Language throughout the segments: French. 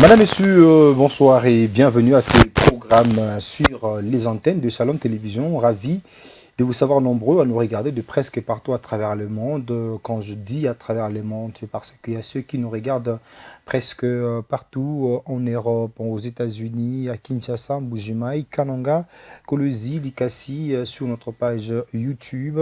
Madame, Messieurs, bonsoir et bienvenue à ce programme sur les antennes de Shalom Télévision. Ravi de vous savoir nombreux à nous regarder de presque partout à travers le monde. Quand je dis à travers le monde, c'est parce qu'il y a ceux qui nous regardent presque partout en Europe, aux États-Unis, à Kinshasa, Mbujimaï, Kananga, Kolosi, Likasi, sur notre page YouTube,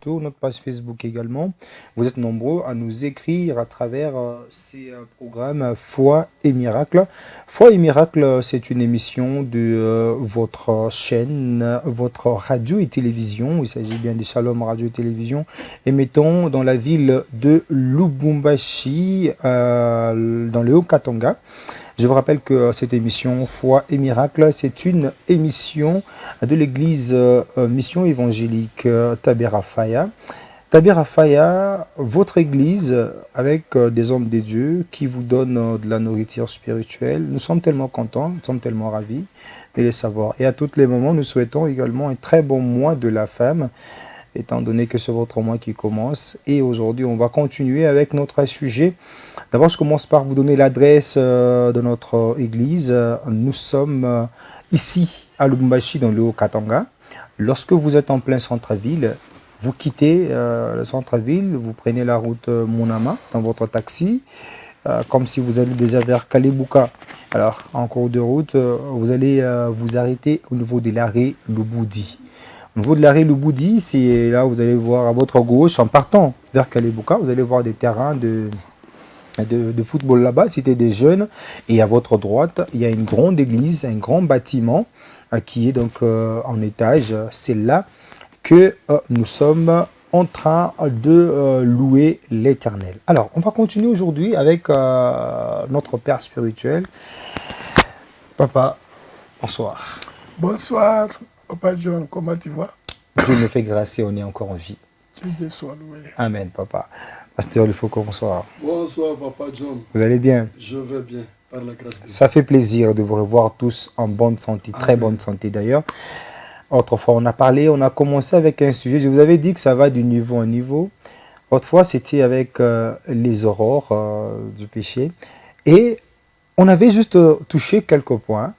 notre page Facebook également. Vous êtes nombreux à nous écrire à travers ces programmes Foi et Miracle. Foi et Miracle, c'est une émission de votre chaîne, votre radio et télévision. Il s'agit bien de Shalom Radio et Télévision, émettant dans la ville de Lubumbashi, dans le Haut-Katanga. Je vous rappelle que cette émission Foi et Miracle, c'est une émission de l'église Mission évangélique Taberafaya. Taberafaya, votre église avec des hommes de Dieu qui vous donnent de la nourriture spirituelle. Nous sommes tellement contents, nous sommes tellement ravis de les savoir. Et à tous les moments, nous souhaitons également un très bon mois de la femme, étant donné que c'est votre mois qui commence. Et aujourd'hui, on va continuer avec notre sujet. D'abord, je commence par vous donner l'adresse de notre église. Nous sommes ici à Lubumbashi, dans le Haut-Katanga. Lorsque vous êtes en plein centre-ville, vous quittez le centre-ville, vous prenez la route Monama dans votre taxi, comme si vous allez déjà vers Kalibuka. Alors, en cours de route, vous allez vous arrêter au niveau de l'arrêt Lubudi. Au niveau de l'arrêt Lubudi, c'est là où vous allez voir à votre gauche, en partant vers Kalibuka, vous allez voir des terrains de football là-bas, c'était des jeunes. Et à votre droite, il y a une grande église, un grand bâtiment qui est donc en étage. C'est là que nous sommes en train de louer l'Éternel. Alors, on va continuer aujourd'hui avec notre Père spirituel. Papa, bonsoir. Bonsoir, Papa John, comment tu vas? Dieu me fait grâce et on est encore en vie. Que Dieu soit loué. Amen, papa. Pasteur Lufoko, bonsoir. Bonsoir, Papa John. Vous allez bien? Je vais bien, par la grâce de Dieu. Ça fait plaisir de vous revoir tous en bonne santé, très bonne santé d'ailleurs. Autrefois, on a parlé, on a commencé avec un sujet. Je vous avais dit que ça va du niveau en niveau. Autrefois, c'était avec les aurores du péché. Et on avait juste touché quelques points.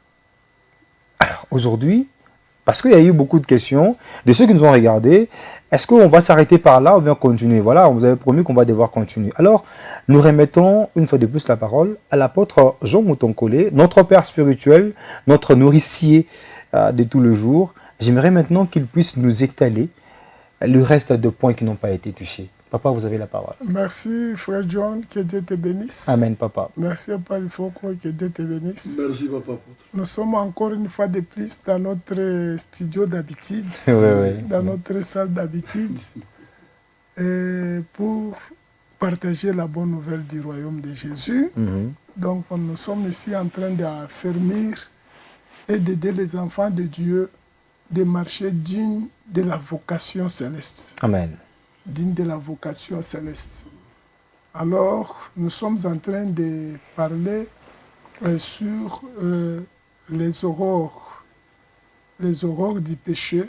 Alors, aujourd'hui, parce qu'il y a eu beaucoup de questions de ceux qui nous ont regardés, est-ce qu'on va s'arrêter par là ou bien continuer? Voilà, on vous avait promis qu'on va devoir continuer. Alors, nous remettons une fois de plus la parole à l'apôtre Jean Moutonkolé, notre père spirituel, notre nourricier de tout le jour. J'aimerais maintenant qu'il puisse nous étaler le reste de points qui n'ont pas été touchés. Papa, vous avez la parole. Merci, frère John, que Dieu te bénisse. Amen, papa. Merci, Papa Lufoko, que Dieu te bénisse. Merci, Papa. Nous sommes encore une fois de plus dans notre studio d'habitude, dans notre salle d'habitude, pour partager la bonne nouvelle du royaume de Jésus. Donc, nous sommes ici en train d'affermir et d'aider les enfants de Dieu de marcher digne de la vocation céleste. Amen. Digne de la vocation céleste. Alors, nous sommes en train de parler sur les aurores du péché,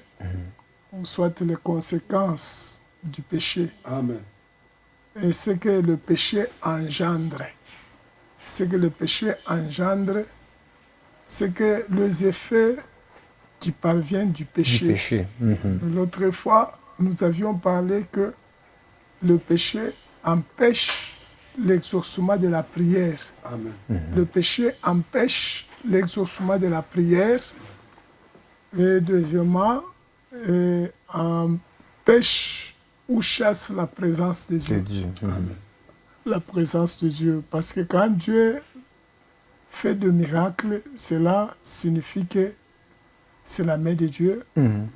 soit les conséquences du péché. Amen. Et ce que le péché engendre. Ce que le péché engendre, c'est que les effets qui parviennent du péché. L'autre fois, nous avions parlé que le péché empêche l'exaucement de la prière. Amen. Le péché empêche l'exaucement de la prière. Et deuxièmement, empêche ou chasse la présence de Dieu. Amen. La présence de Dieu. Parce que quand Dieu fait de miracles, cela signifie que c'est la main de Dieu,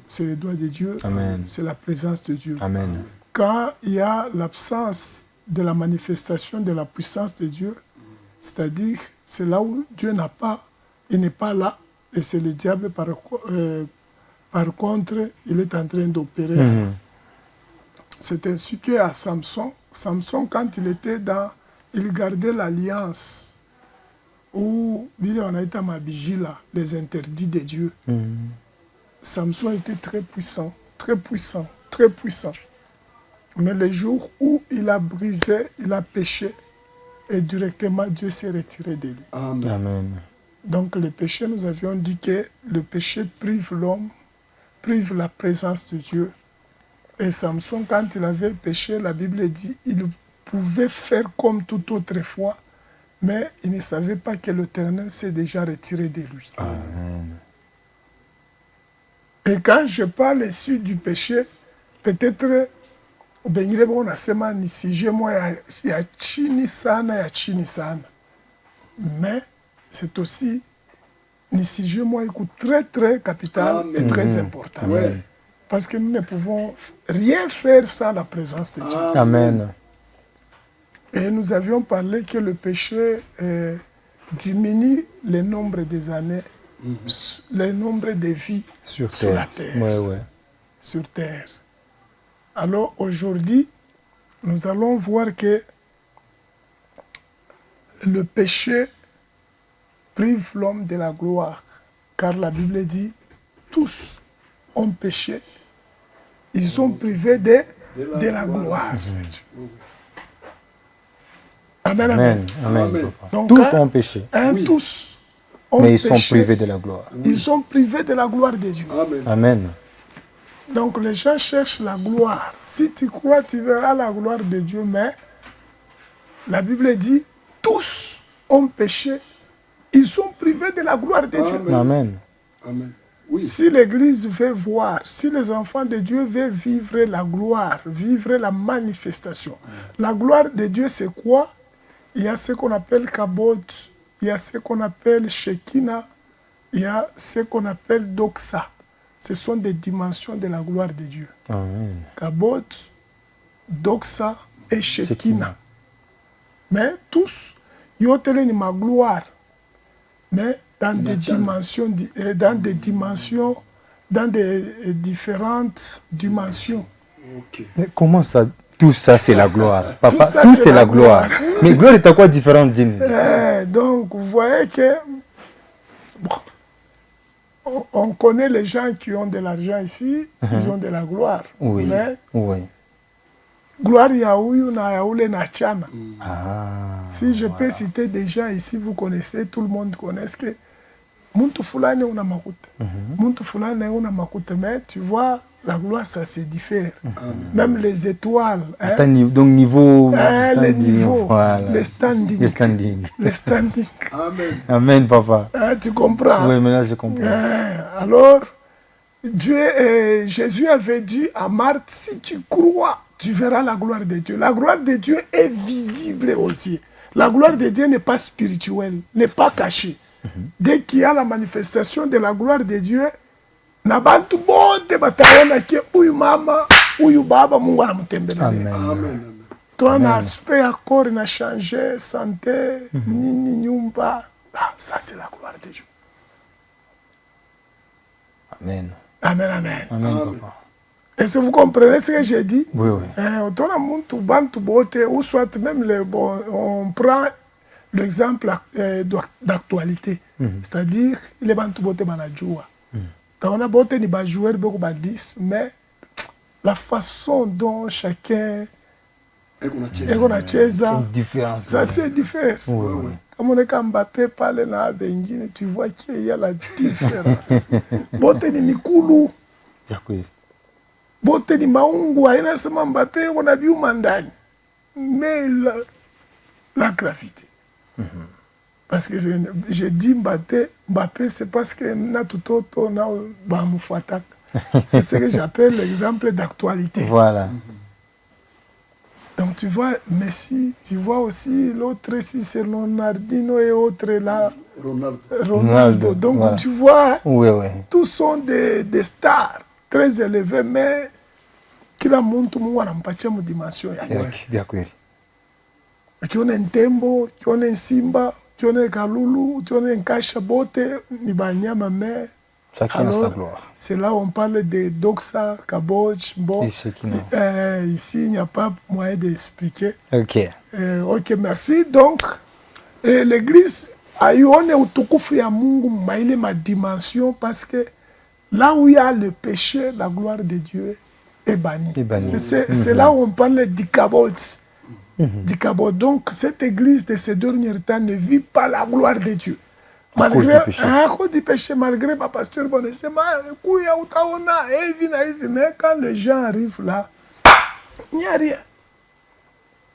c'est les doigts de Dieu, c'est la présence de Dieu. Amen. Quand il y a l'absence de la manifestation de la puissance de Dieu, c'est-à-dire c'est là où Dieu il n'est pas là, et c'est le diable par contre, il est en train d'opérer. C'est ainsi qu'à Samson, quand il était il gardait l'alliance où on a été à Mabijila, les interdits de Dieu. Samson était très puissant, très puissant, très puissant. Mais les jours où il a brisé, il a péché, et directement Dieu s'est retiré de lui. Amen. Amen. Donc le péché, nous avions dit que le péché prive l'homme, prive la présence de Dieu. Et Samson, quand il avait péché, la Bible dit il pouvait faire comme toute autre fois, mais il ne savait pas que l'Éternel s'est déjà retiré de lui. Amen. Et quand je parle ici du péché, peut-être bengine bonasema ni sujet moi ya chini sana. Mais c'est aussi ni sujet moi très très capital et très important. Ouais. Parce que nous ne pouvons rien faire sans la présence de Dieu. Amen. Et nous avions parlé que le péché diminue le nombre des années, le nombre de vies Sur la terre. terre. Ouais, ouais. Sur terre. Alors aujourd'hui, nous allons voir que le péché prive l'homme de la gloire. Car la Bible dit, tous ont péché. Ils sont privés de la gloire. Amen, amen. Amen. Amen. Papa. Donc, Tous ont péché, Oui. tous ont mais ils sont péché. privés de la gloire. Ils sont privés de la gloire de Dieu. Amen. Amen. Donc les gens cherchent la gloire. Si tu crois, tu verras la gloire de Dieu, mais la Bible dit, tous ont péché. Ils sont privés de la gloire de Dieu. Amen. Amen. Amen. Oui. Si l'Église veut voir, si les enfants de Dieu veulent vivre la gloire, vivre la manifestation, la gloire de Dieu, c'est quoi? Il y a ce qu'on appelle Kabod, il y a ce qu'on appelle Shekinah, il y a ce qu'on appelle Doxa. Ce sont des dimensions de la gloire de Dieu. Amen. Kabod, Doxa et Shekinah. Shekinah. Mais tous, ils ont tenu ma gloire. Mais dans des dimensions, dans des différentes dimensions. Ok. Mais comment ça? Tout ça, c'est la gloire. Papa, Tout ça, tout c'est c'est la la gloire. Mais gloire est à quoi différente, Dine? Donc, vous voyez que bon, on connaît les gens qui ont de l'argent ici, ils ont de la gloire. Oui. Mais Oui. gloire ya huyu na ya ule na chana. Ah. Si je peux citer des gens ici, vous connaissez, tout le monde connaît que muntu fulani una makuta. Muntu fulani una makuta, mais tu vois, la gloire, ça se diffère. Même les étoiles. Attends, donc niveau... Les niveaux, voilà. les standings. Les standings. Les standings. Amen. Amen, papa. Tu comprends? Oui, maintenant je comprends. Alors, Jésus avait dit à Marthe, si tu crois, tu verras la gloire de Dieu. La gloire de Dieu est visible aussi. La gloire de Dieu n'est pas spirituelle, n'est pas cachée. Dès qu'il y a la manifestation de la gloire de Dieu, na bantu bote bataona ke uyu mama, uyu baba Mungu anamtembelea. Amen. Amen. Toi na aspect ya corps na changé, santé, nini nyumba. Ah, ça c'est la gloire de Dieu. Amen. Amen, amen. Amen, Amen. papa. Est-ce que vous comprenez ce que j'ai dit? Oui, oui. On a muntu bantu bote, ou soit même on prend l'exemple d'actualité. C'est-à-dire, les bantu bote banajua. On a bote ni ba joueur beaucoup ba 10, mais la façon dont chacun Et qu'on a est chassé. qu'on a cheza, Une différence. ça c'est différent. Oui, oui. Comme on est quand Mbappé parle na Bengine, tu vois qu'il y a la différence. Bote ni mikulu, D'accord. bote ni maungu, aina sema Mbappé, on a vu mandani. Mais la gravité. Parce que je dis Mbappé, c'est parce que c'est ce que j'appelle l'exemple d'actualité. Voilà. Donc tu vois Messi, tu vois aussi l'autre ici, c'est Ronaldinho et autres là, Ronaldo. Donc voilà. tu vois, Oui, oui. tous sont des stars très élevés, mais kila muntu Mungu anampatia mu dimension yake. D'accord. Ukiona Ntembo, ukiona Simba, ukiona Kalulu, ukiona Nkasha, bote ni banyama, mais Chacun a sa gloire. c'est là où on parle de Doxa, Kabodj, bon. Et Shekinah. Ici, il n'y a pas moyen d'expliquer. Ok. Ok, merci. Donc, l'église a eu on est utukufu ya Mungu maile ma dimension parce que là où il y a le péché, la gloire de Dieu est bannie. Est bannie. C'est là où on parle du Kabodj. du Cabo. Donc, cette église de ces derniers temps ne vit pas la gloire de Dieu. À cause du péché. À cause du péché, malgré ma pasteur, bon, c'est mais quand les gens arrivent là, il n'y a rien.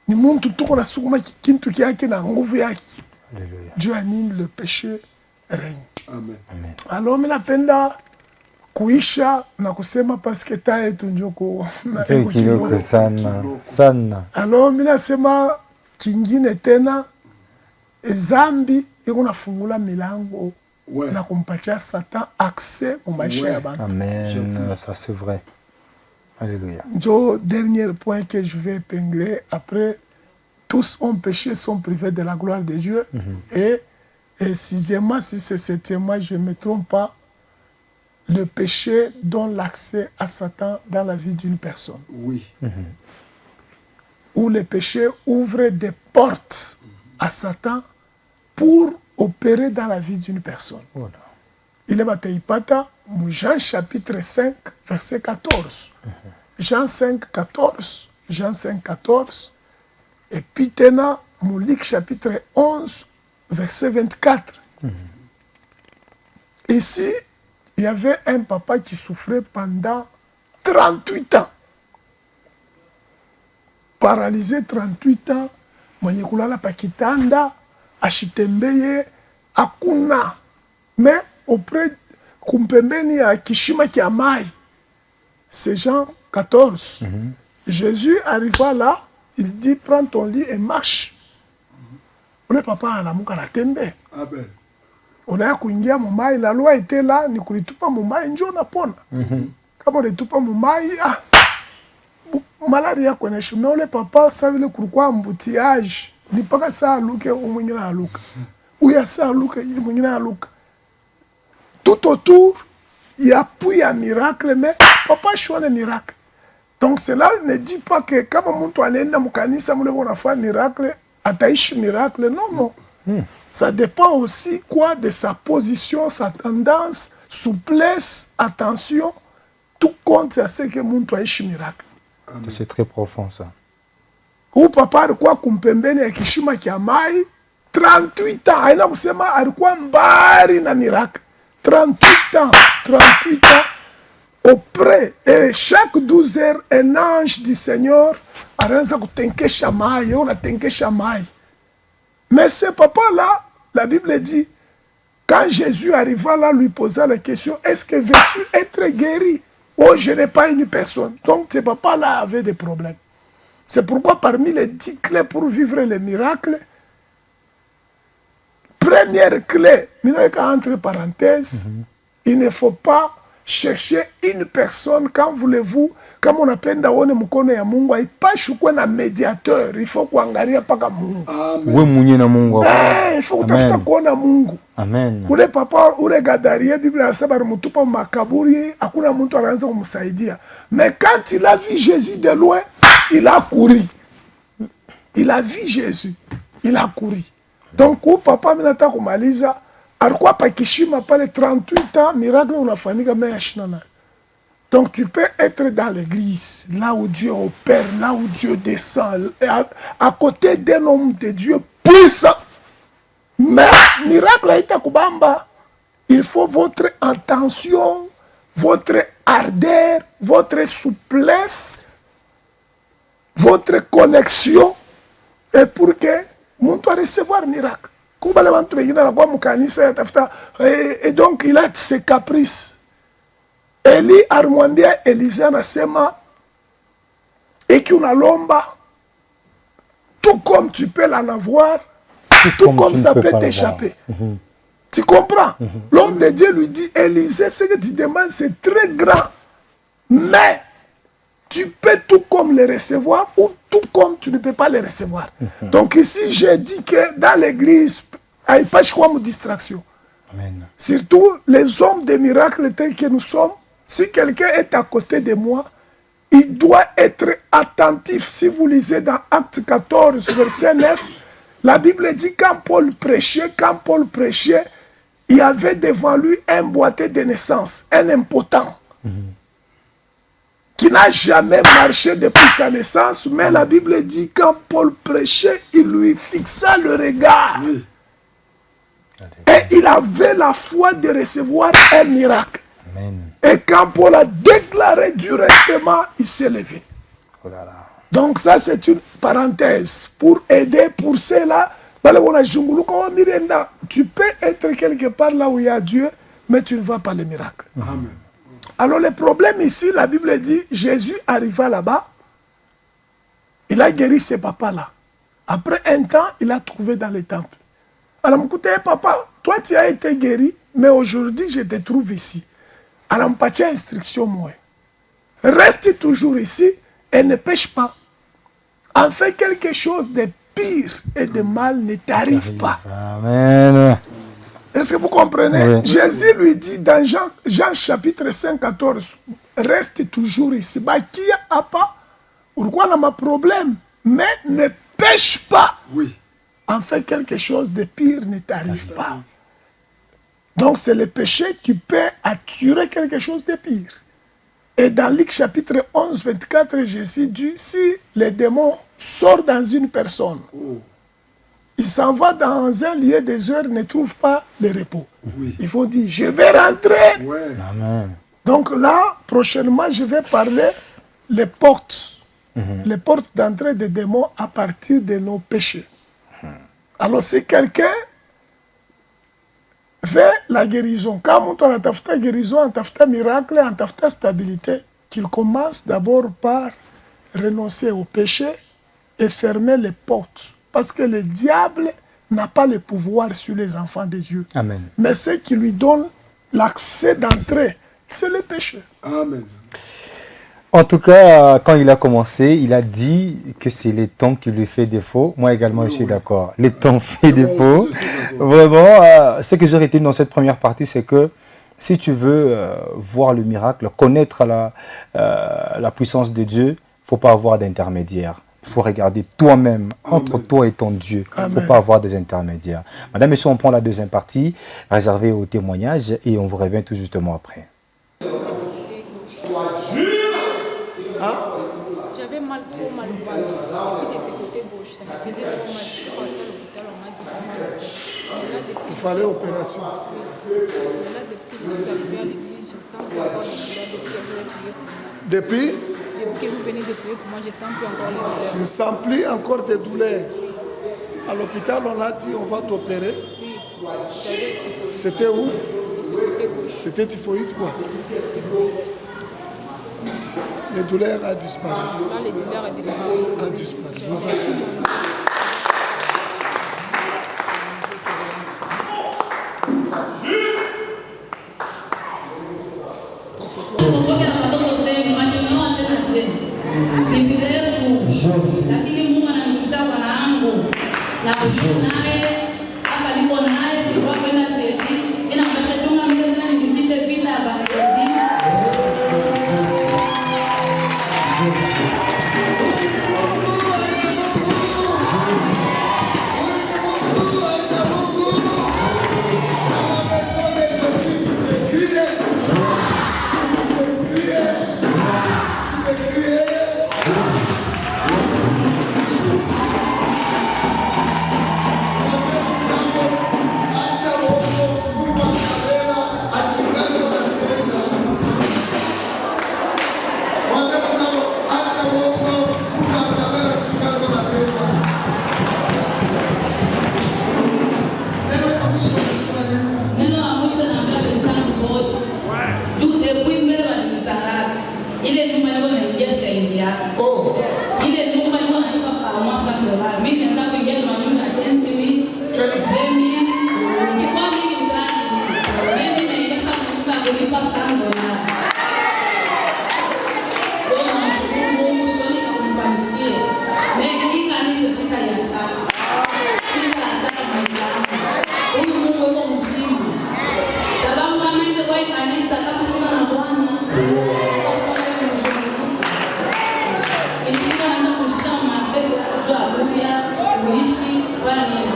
Ni muntu tuko na sukuma kintu kyake na nguvu yake. Alléluia. Dieu anime le péché règne. Amen. Amen. Alors mimi napenda kuisha na kusema parce que ta yetu njoko na ego Kidogo kidogo. sana sana. Alors mimi nasema kingine tena zambi iko nafungula milango Ouais. na kumpatia Satan accès au maisha ya bantu. Amen. Ça c'est vrai. Alléluia. Njo dernier point que je vais épingler. Après, tous ont péché, sont privés de la gloire de Dieu. Et sixièmement, si c'est septièmement, je ne me trompe pas, le péché donne l'accès à Satan dans la vie d'une personne. Oui. Où le péché ouvre des portes à Satan pour opérer dans la vie d'une personne. Voilà. Il est bataillé Jean chapitre 5, verset 14. Jean 5, 14. Jean 5, 14. Et puis, tena, Luc chapitre 11, verset 24. Ici, il y avait un papa qui souffrait pendant 38 ans. Paralysé 38 ans, mwenye kulala pakitanda, ashitembeye, hakuna. Mais auprès kumpembeni ya kishima kia mai. C'est Jean 14. Jésus arriva là, il dit prends ton lit et marche. Le papa anamuka na tembe. Amen. Unaya kuingia mumai, la loi était là, ni kulitupa mumai njo napona. Kama ulitupa mumai, malari yako inaisha. Mais ule papa sa vile kulikuwa embouteillage, ni paka saa aluke mwingine aluka. Uya saa aluka, mwingine aluka. Tout autour, il y a puis un miracle, mais papa choisit un miracle. Donc cela ne dit pas que kama mtu anaenda mkanisa mule wanafanya miracle, ataishi miracle. Non, non. Ça dépend aussi quoi de sa position, sa tendance, souplesse, attention. Tout compte à ce que mtu aishi miracle. C'est très profond ça. Ou papa alikuwa kumpembeni ya kishima kia mai 38 ans. Haina kusema alikuwa mbari na miracle. 38 ans, 38 ans auprès. Et chaque 12 heures, un ange du Seigneur anaanza kutenkesha mai, on a tenkesha mai. Mais ce papa-là, la Bible dit, quand Jésus arriva là, lui posa la question, est-ce que veux-tu être guéri? Oh, je n'ai pas une personne. Donc ce papa-là avait des problèmes. C'est pourquoi parmi les 10 clés pour vivre les miracles, première clé, entre parenthèses, il ne faut pas chercher une personne quand voulez-vous, comme on appelle d'aone mkono ya Mungu, haipashi kuwa na médiateur, il faut kuangalia paka Mungu. Uwe mwenye na Mungu. Il faut kutafuta kuona Mungu. Amen. Ule papa ule Gadarie, Biblia inasema alimutupa makaburi, hakuna mtu anaanza kumsaidia. Mais quand il a vu Jésus de loin, il a couru. Il a vu Jésus, il a couru. Donc u papa minata kumaliza, alikuwa pakishima pale 38 ans, miracle unafanyika mais yashinana. Donc tu peux être dans l'église, là où Dieu opère, là où Dieu descend, à côté d'un homme de Dieu puissant. Mais miracle haita kubamba. Il faut votre attention, votre ardeur, votre souplesse, votre connexion, et pour que mtu a recevoir miracle. Kubale bantu bengine anakuwa mkanisa yatafuta, et donc il a ses caprices. Eli alimwambia Elisa anasema, eki unalomba, tout comme tu peux l'en avoir, tout comme ça peut t'échapper. Tu comprends? L'homme de Dieu lui dit, Élisée, ce que tu demandes, c'est très grand. Mais tu peux tout comme le recevoir ou tout comme tu ne peux pas le recevoir. Donc ici, j'ai dit que dans l'église, il n'y a pas de distraction. Amen. Surtout les hommes de miracles tels que nous sommes, si quelqu'un est à côté de moi, il doit être attentif. Si vous lisez dans Acte 14, verset 9, la Bible dit quand Paul prêchait, il y avait devant lui un boiteux de naissance, un impotent, qui n'a jamais marché depuis sa naissance, mais la Bible dit quand Paul prêchait, il lui fixa le regard. Oui. Et il avait la foi de recevoir un miracle. Amen. Et quand Paul a déclaré directement, il s'est levé. Oh là là. Donc ça, c'est une parenthèse pour aider, pour cela. Tu peux être quelque part là où il y a Dieu, mais tu ne vois pas les miracles. Amen. Alors le problème ici, la Bible dit, Jésus arriva là-bas, il a guéri ses papas là. Après un temps, il a trouvé dans les temples. Alors, écoutez, papa, toi tu as été guéri, mais aujourd'hui je te trouve ici. Alors, pas de instruction, moi. Reste toujours ici et ne pêche pas. En fait, quelque chose de pire et de mal ne t'arrive pas. Amen. Est-ce que vous comprenez? Oui. Jésus lui dit dans Jean chapitre 5, 14, reste toujours ici. Bah, qui a pas? Pourquoi on a un problème? Mais ne pêche pas. Oui. En fait, quelque chose de pire ne t'arrive pas. Donc, c'est le péché qui peut attirer quelque chose de pire. Et dans Luc chapitre 11, 24, Jésus dit, si les démons sortent dans une personne, il s'en va dans un lieu désert, ne trouve pas le repos. Oui. Il faut dire, je vais rentrer. Ouais. Amen. Donc là, prochainement, je vais parler les portes d'entrée des démons à partir de nos péchés. Alors, si quelqu'un fait la guérison, quand on a fait guérison, on a fait miracle, on a fait stabilité, qu'il commence d'abord par renoncer au péché et fermer les portes. Parce que le diable n'a pas le pouvoir sur les enfants de Dieu. Amen. Mais ce qui lui donne l'accès d'entrée, c'est le péché. Amen. En tout cas, quand il a commencé, il a dit que c'est les temps qui lui fait défaut. Moi également, Oui, je suis oui. d'accord. Les temps fait Moi aussi, défaut. je suis d'accord. Vraiment, ce que j'ai retenu dans cette première partie, c'est que si tu veux voir le miracle, connaître la puissance de Dieu, il ne faut pas avoir d'intermédiaire. Il faut regarder toi-même, entre Amen. toi et ton Dieu. Il ne faut Amen. pas avoir des intermédiaires. Madame, messieurs, on prend la deuxième partie, réservée au témoignage, et on vous revient tout justement après. J'avais mal, trop mal au ventre. Et puis de ce côté gauche, ça me faisait trop mal. Je suis passée à l'hôpital, on m'a dit que Il fallait opération. là, depuis que je suis arrivée à l'église, je sens plus encore les douleurs depuis que je vais prier pour moi. Depuis, Depuis que vous venez de prier pour moi, je sens plus encore les douleurs. tu ne sens plus encore de douleur. À l'hôpital, on a dit on va t'opérer. Oui, j'avais typhoïde. C'était où? De ce côté gauche, C'était typhoïde quoi. typhoïde. Les douleurs ont disparu. Là, les douleurs ont disparu. A disparu. Vous asseyez. Kutoka watoto sehemu maneno tena tena. Ni mrefu. Lakini Mungu ananishia wanangu. Na kushika naye hapa niko naye tulikuwa kwenda sheti. Ina mpata chunga mbele tena nipite vita baada ya neno la mwisho naambia wenzangu wote. Juu depuis mbele wa msalaba. Ile nyumba niko naingia shahidi yako. Ile nyumba niko nalipa kwa mwaka dola. Mimi naanza kuingia na nyumba ya 15,000. 20,000. Nikikuwa mingi ndani. Mimi naingia sana kulipa kulipa sana dola. Kwa nashukuru Mungu shoni kwa kumfanishia. Mimi hii kanisa shika ya chapa. Shika ya chapa maisha yangu. Huyu Mungu yuko mzima. Sababu kama hizo kwa hii kanisa kama shima na Bwana. Ilifika naanza kushika machezo ya kujua Biblia, kuishi, kufanya nini.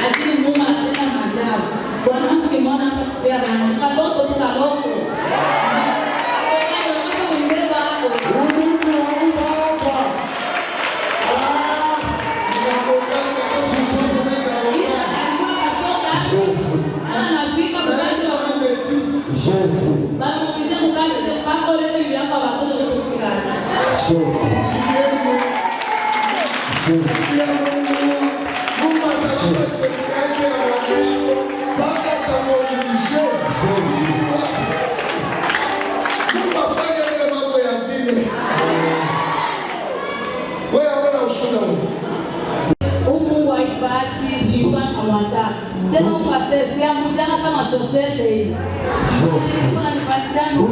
Lakini Mungu anatenda maajabu. Bwana ukimwona pia na katoto tu kaloko. Katoto unaweza kumbeba hapo. anafika mkazi wa banamubisha mkazi bakolele vyapa watoto tukikazi Mungu aipashi shiba amwacha tena mpase siamuzana kama societe hii kuna nipatishana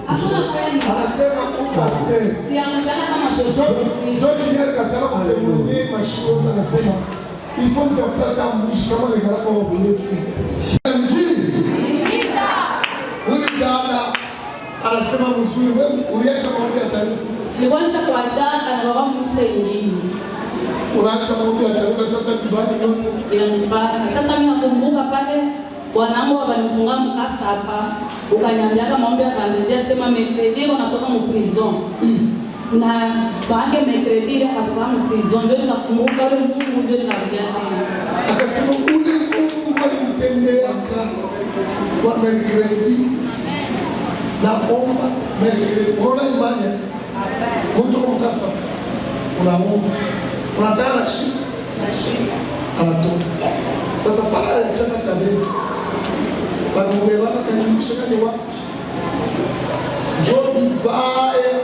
hakuna kweli anasema pastor siamuzana kama societe John Pierre kataka kulemonye mashiko anasema il faut que tu fasses mwishi kama le garaka wa bulefu mjini huyu dada anasema mzuri wewe uliacha maombi ya tarifa nilikuwa nishakuachana na baba mwise ingine unaacha maombi ya tarifa sasa kibali yote inanipaka sasa mimi nakumbuka pale wanangu wakanifunga mkasa hapa ukaniambia kama maombi ya kandedia sema mercredi wanatoka mu prison na baada ya mercredi akatoka mu prison ndio nikakumbuka yule Mungu ndio nikarudia tena akasema ule Mungu alimtendea kwa mercredi na omba mercredi ona imani mtu mkasa unaomba unataka shida anatoka sasa pale anachana tarehe banubeba bakanyumisha ni wapi Jobi baya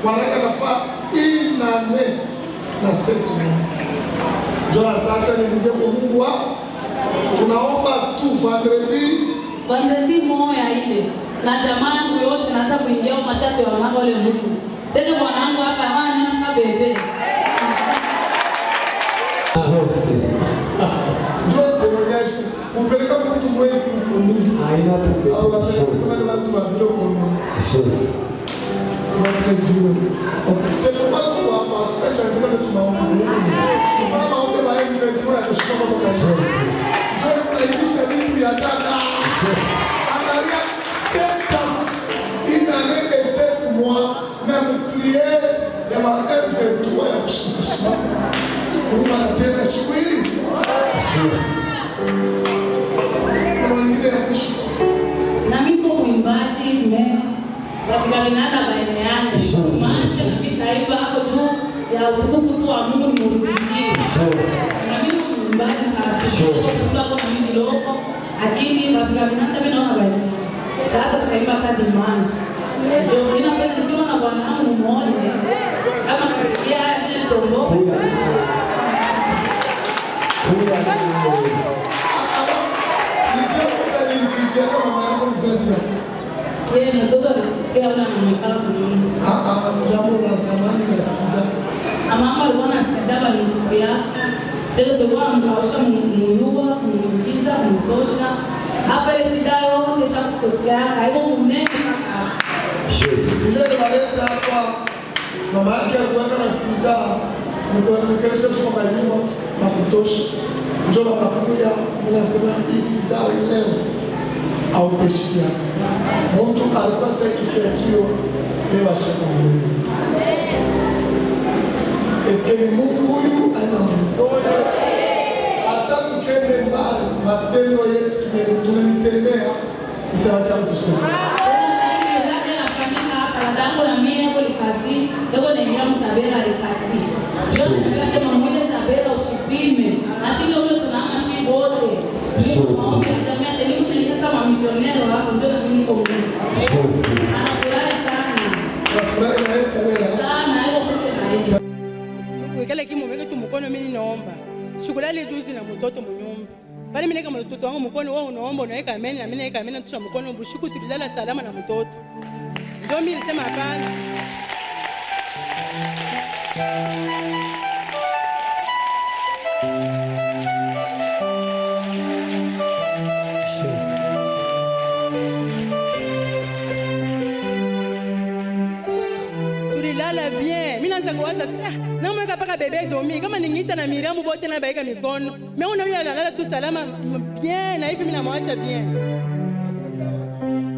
wanaka nafaa inane na setu Jona sacha niingie kwa Mungu wako tunaomba tu vendredi moja ile na jamaa yangu yote naanza kuingia kwa masafi ya wanangu wale Mungu sasa mwanangu hapa hana sasa bebe upeleka mtu mwenye kumkumbini au wanasema watu wa vile kumkumbini unajiwe sasa kwa hapa tukashangilia tunaomba kama maombi ya mtu ya kushika kwa kazi sio kunaibisha vitu ya dada angalia seta inalele setu moi même prière ya maombi ya kushika Mungu anatenda shughuli na mimi mwimbaji mmea rafika binada baina yangu maisha sitaiba hapo tu ya utukufu tu wa Mungu nimrudishie na mimi mwimbaji na kwa na mimi loko lakini rafika binada mimi naona baina sasa tukaimba hadi dimanche ndio ninapenda nikiona na bwana wangu mmoja kama kusikia ile tombo yeye mtoto alikuwa anamekaa kuni jambo la zamani la sida mama alikuwa na sida balimtupia sasa tulikuwa mkaosha mnyuba mnyukiza mtosha hapa ile sida yote shakutokea haiko munene kaka ile waleta hapa mama yake alikuwa na sida nikuelekesha kwa nyumba na kutosha njoo akakuja ninasema hii sida leo au peshia mtu alikuwa sakifikio leo ashakamwe eske Mungu huyu ana Mungu hata tukende mbali matendo yetu tunalitendea itawacha tuseme dango la mie ko likasi ego nengia mtabela likasi jo nasema mwile tabela usipime ashinde ule tunama shi bote jamii tena ni kama misionero hapo ndio na mimi kwa anafurahi sana nafurahi na yeye tabela sana ego kote na kile kimo mimi tumukono mimi naomba shukrani juzi na mtoto mnyumba bali mimi kama mtoto wangu mkono wewe unaomba unaweka ameni na mimi naweka ameni tusha mkono bushuku tulilala salama na mtoto ndio mimi nilisema hapana tulilala bien mimi naanza kuwaza na mweka paka bebe domi kama ningiita na Miriam bote na baika mikono mimi unaona analala tu salama bien na hivi mimi namwacha bien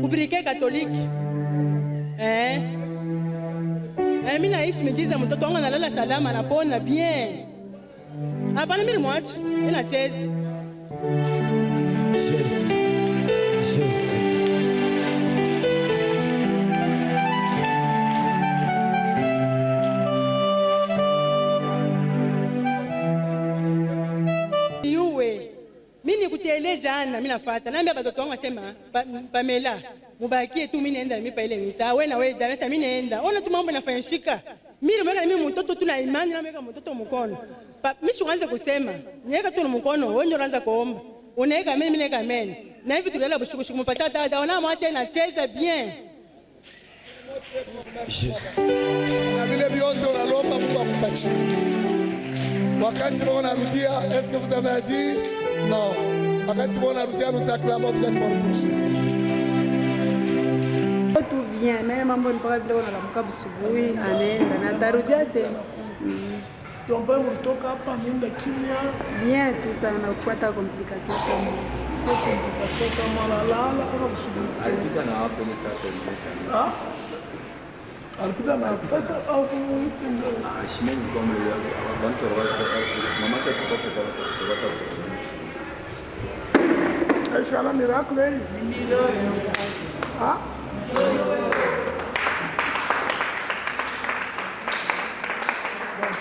kubrike katoliki mimi naishi mijiza mtoto wangu analala salama anapona bien hapana mimi nimwache mimi nacheza Jana mimi nafuata naambia watoto wangu wasema Pamela mubakie tu mimi naenda mimi pa ile misa wewe na wewe Darasa mimi naenda ona tu mambo yanafanyika mimi mweka mimi mtoto tu na imani na mweka mtoto mkono mimi sianze kusema niweka tu mkono wewe ndio unaanza kuomba unaweka mimi naweka amen na hivi tulala bushukushuku mpata dada ona mwacha inacheza bien na vile vyote unalomba Mungu akupatie wakati wao narudia est-ce que vous avez dit non wakati wao narudia nous acclamons très fort pour Jésus. Tout bien, mais mambo ni mpaka vile unalamuka busubuhi anaenda na tarudia tena. Tomba ulitoka hapa nenda kimya. Bien tu sana kufuata complication kama. Complication kama lala kama busubuhi. Alipita na hapo ni sasa ni Ah? Alipita na pesa au kumtenda. Ashimeni kama ya bantu wa mama kesho kwa Est-ce qu'il y a un miracle? Ah?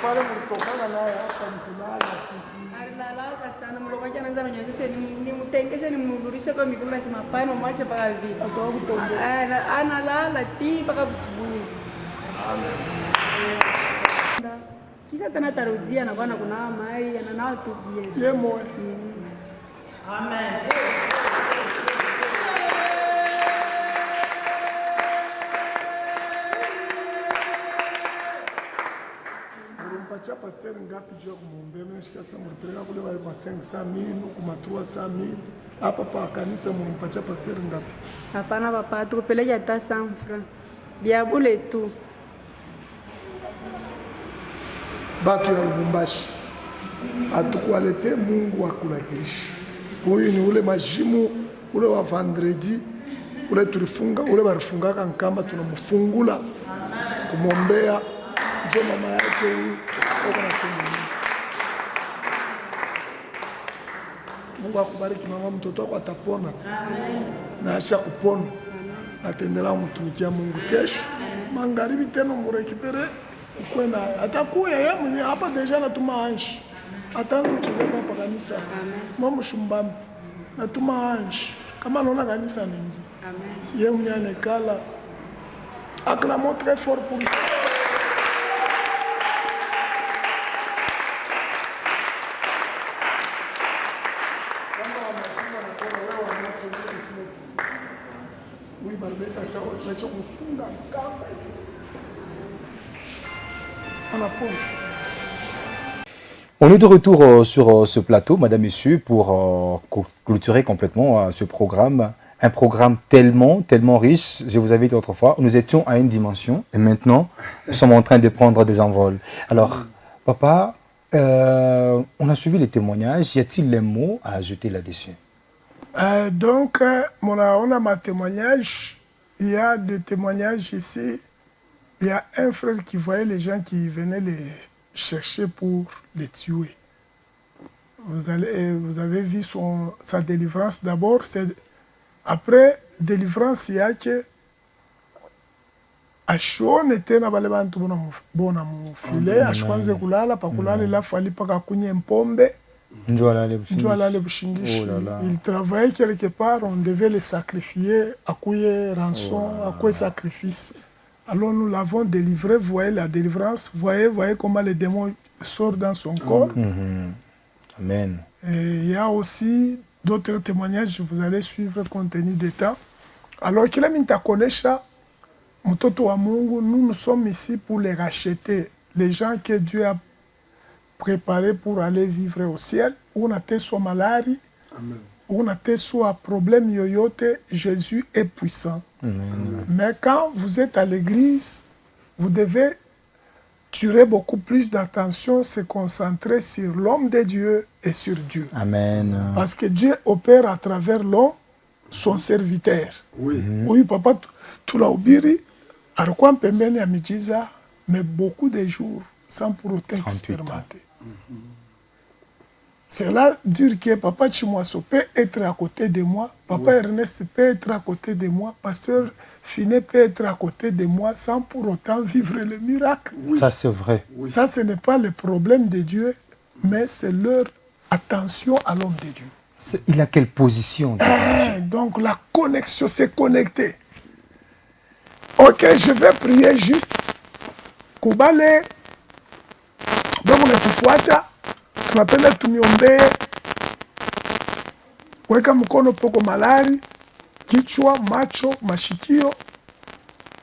Pale mlipokana naye hapa mkulala Alilala sana mlokaja anaanza kunyonyesha ni mtengesha ni mrudisha kwa miguu lazima pana mwache paka vile. atawa kutomboa. Analala ti paka busubuhi. Kisha tena tarudia na bwana kuna mai ananao tu bien. Ye moyo. Amen. Mlimpatia pasteur ngapi juu ya kumwombea? Mmesikia sasa mlipeleka kule wa 500,000 kuma 300,000. Hapa pa kanisa mlimpatia pasteur ngapi? Hapana papa tukupeleka hata 100 francs. Bia bule tu. Batu ya Lubumbashi atukualete Mungu akulakilisha. Huyu ni ule majimu ule wa vendredi ule tulifunga ule barifungaka nkamba tunamfungula kumwombea njo mama yake huyu uko na tumu. Mungu akubariki mama, mtoto wako atapona. Amen. Na asha kupona. Atendela mtumikia Mungu kesho. Magharibi tena murekipere kwenda atakuya yeye mwenyewe hapa deja natuma anji. Ataanza kucheza hapa kanisa. Amen. Mama shumbambi. Natuma anji. Kama naona kanisa mingi. Amen. Yeye mwenyewe anekala. Acclamons très fort pour lui. On est de retour sur ce plateau, Madame, Messieurs, pour clôturer complètement ce programme. Un programme tellement riche. Je vous avais dit autrefois, nous étions à une dimension et maintenant, nous sommes en train de prendre des envols. Alors, papa, on a suivi les témoignages. Y a-t-il des mots à ajouter là-dessus? Donc, on a ma témoignage. Il y a des témoignages ici. Il y a un frère qui voyait les gens qui venaient les chercher pour les tuer. Vous avez vu sa délivrance. D'abord, après délivrance, il y a que Ashon était na bale bantu bona mufile ashwanze kulala pa kulala la fali pa kakunye mpombe njoo alale bushingishi. Il travaillait quelque part, on devait le sacrifier, accueillir rançon, accueillir sacrifice. Alors nous l'avons délivré, voyez la délivrance, voyez comment les démons sortent dans son corps. Amen. Et il y a aussi d'autres témoignages, vous allez suivre compte tenu du temps. Alors qu'il a mis ta connaissance, mtoto wa Mungu, nous sommes ici pour les racheter. Les gens que Dieu a préparés pour aller vivre au ciel, où on a été soit malade, où on a été soit problème yoyote, Jésus est puissant. Amen. Mais quand vous êtes à l'église, vous devez tirer beaucoup plus d'attention, se concentrer sur l'homme de Dieu et sur Dieu. Amen. Parce que Dieu opère à travers l'homme, son serviteur. Oui. Oui, papa, tout l'a oublié. Alikuwa pembeni ya miujiza, mais beaucoup de jours sans pour autant expérimenter. Cela dire que Papa Chimoiso peut être à côté de moi, Papa Ernest peut être à côté de moi, Pasteur Finet peut être à côté de moi sans pour autant vivre le miracle. Ça, c'est vrai. Ça, ce n'est pas le problème de Dieu, mais c'est leur attention à l'homme de Dieu. Il a quelle position? Donc la connexion, c'est connecté. Ok, je vais prier juste. Kubale, donc unatufuata, tunapenda tuniombee. Weka mkono poko malari, kichwa, macho, mashikio,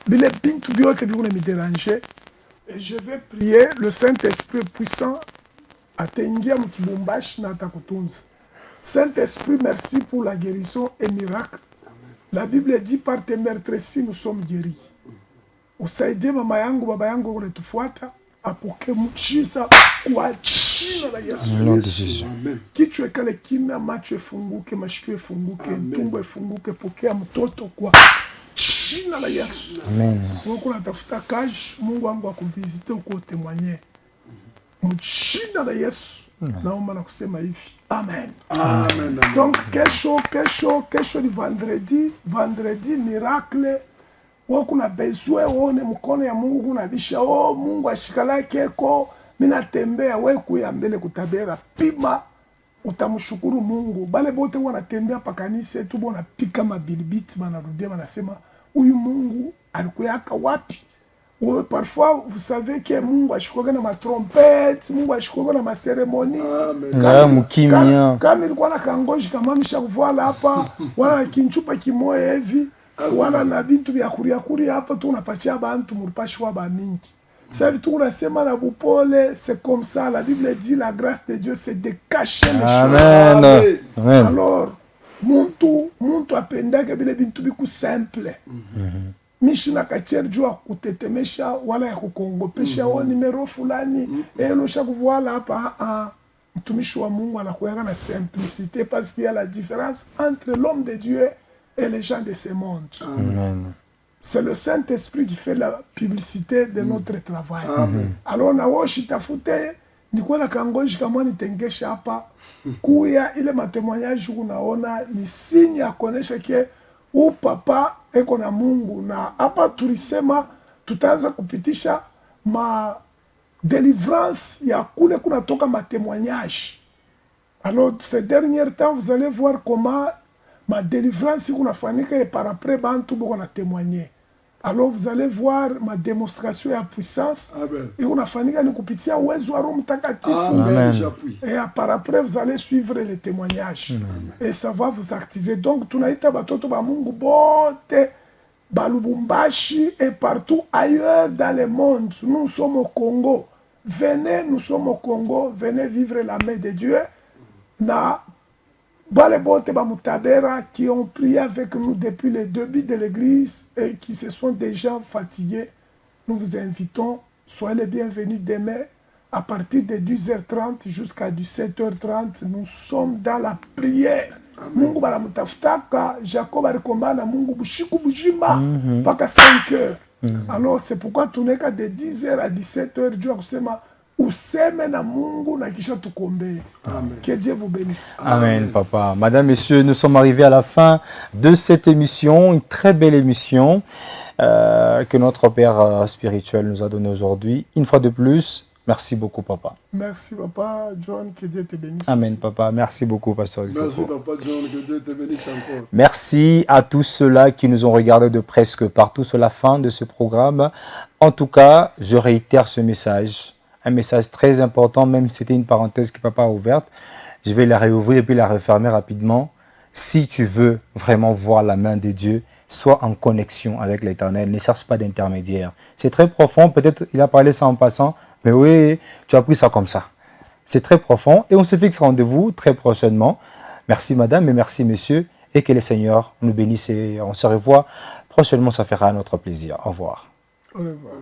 bile bintu biote bikuna mi déranger. Et je vais prier le Saint-Esprit puissant ataingia mkibumbashi na atakutunza. Saint-Esprit, merci pour la guérison et miracle. La Bible dit par tes meurtres-ci nous sommes guéris. Usaidie mama yangu, baba yangu kunatufuata, apokee mchiza kwa jina la Yesu. Kichwa ekale kimya, macho efunguke, mashikio efunguke, tumbo efunguke, pokea mtoto kwa jina la Yesu. Amen. Wako natafuta kazi, Mungu wangu akuvisite uko témoigner. Mjina la Yesu. Naomba na kusema hivi. Amen. Amen. Donc kesho ni vendredi miracle. Wako na besoin uone mkono ya Mungu unabisha, oh Mungu ashikala keko, mimi natembea wewe kuya mbele kutabera pima utamshukuru Mungu. Bale bote wanatembea pa kanisa tu bona pika mabilibiti banarudia banasema huyu Mungu alikuyaka wapi? Oui, parfois, vous savez que Mungu ashikoga na matrompete, Mungu ashikoga na maseremoni. Kama ilikuwa na kangoji kama misha kuvuala hapa, wala kinchupa kimoya hivi, wala na bintu vya kuria hapa tu unapatia abantu muripashi wa ba mingi. Ça veut tout unasema na bupole, c'est comme ça, la Bible dit la grâce de Dieu c'est de cacher les choses. Amen. Alors, muntu apendaka bile bintu biku simple. Mishina kacheri jua kutetemesha wala ya kukongopesha o numero fulani enosha kuvoila hapa mtumishi wa Mungu anakuyaga na simplicité parce qu'il y a la différence entre l'homme de Dieu et les gens de ce monde. Amen. C'est le Saint-Esprit qui fait la publicité de notre travail. Amen. Alors na woshi tafute nikuwa na kangoji kama nitengesha hapa kuya ile matemoignage unaona ni signe ya kuonesha ke u papa eko na Mungu, na hapa tulisema tutaanza kupitisha ma délivrance ya kule kunatoka ma témoignage. Alors ces derniers temps vous allez voir comment ma délivrance kunafanyika et par après bantu boko na témoigner. Alors vous allez voir ma démonstration ya puissance et kunafanyika ni kupitia uwezo wa Roho Mtakatifu. Et par après vous allez suivre les témoignages. Et ça va vous activer. Donc tunaita batoto ba Mungu bote Balubumbashi et partout ailleurs dans le monde. Nous sommes au Congo. Venez, nous sommes au Congo. Venez vivre la main de Dieu. Na Balebote Bamutabera qui ont prié avec nous depuis le début de l'église et qui se sont déjà fatigués. Nous vous invitons. Soyez les bienvenus demain à partir de 10h30 jusqu'à 17h30. Nous sommes dans la prière. Mungu baramutafutaka, Jacob alikomana Mungu bushiku bujima mpaka 5h. Alors c'est pourquoi tuneka de 10h à 17h Dieu kusema useme na Mungu na kisha tukombe. Que Dieu vous bénisse. Amen, papa. Madame, messieurs, nous sommes arrivés à la fin de cette émission, une très belle émission que notre Père spirituel nous a donnée aujourd'hui. Une fois de plus, merci beaucoup, papa. Merci, papa John, que Dieu te bénisse. Amen, aussi. papa. Merci beaucoup, pasteur. Merci, papa John, que Dieu te bénisse encore. Merci à tous ceux-là qui nous ont regardés de presque partout sur la fin de ce programme. En tout cas, je réitère ce message. Un message très important, même si c'était une parenthèse que papa a ouverte. Je vais la réouvrir et puis la refermer rapidement. Si tu veux vraiment voir la main de Dieu, sois en connexion avec l'Éternel. Ne cherche pas d'intermédiaire. C'est très profond. Peut-être il a parlé ça en passant. Mais oui, tu as pris ça comme ça. C'est très profond. Et on se fixe rendez-vous très prochainement. Merci madame et merci messieurs. Et que le Seigneur nous bénisse. Et on se revoit prochainement. Ça fera notre plaisir. Au revoir. Au revoir.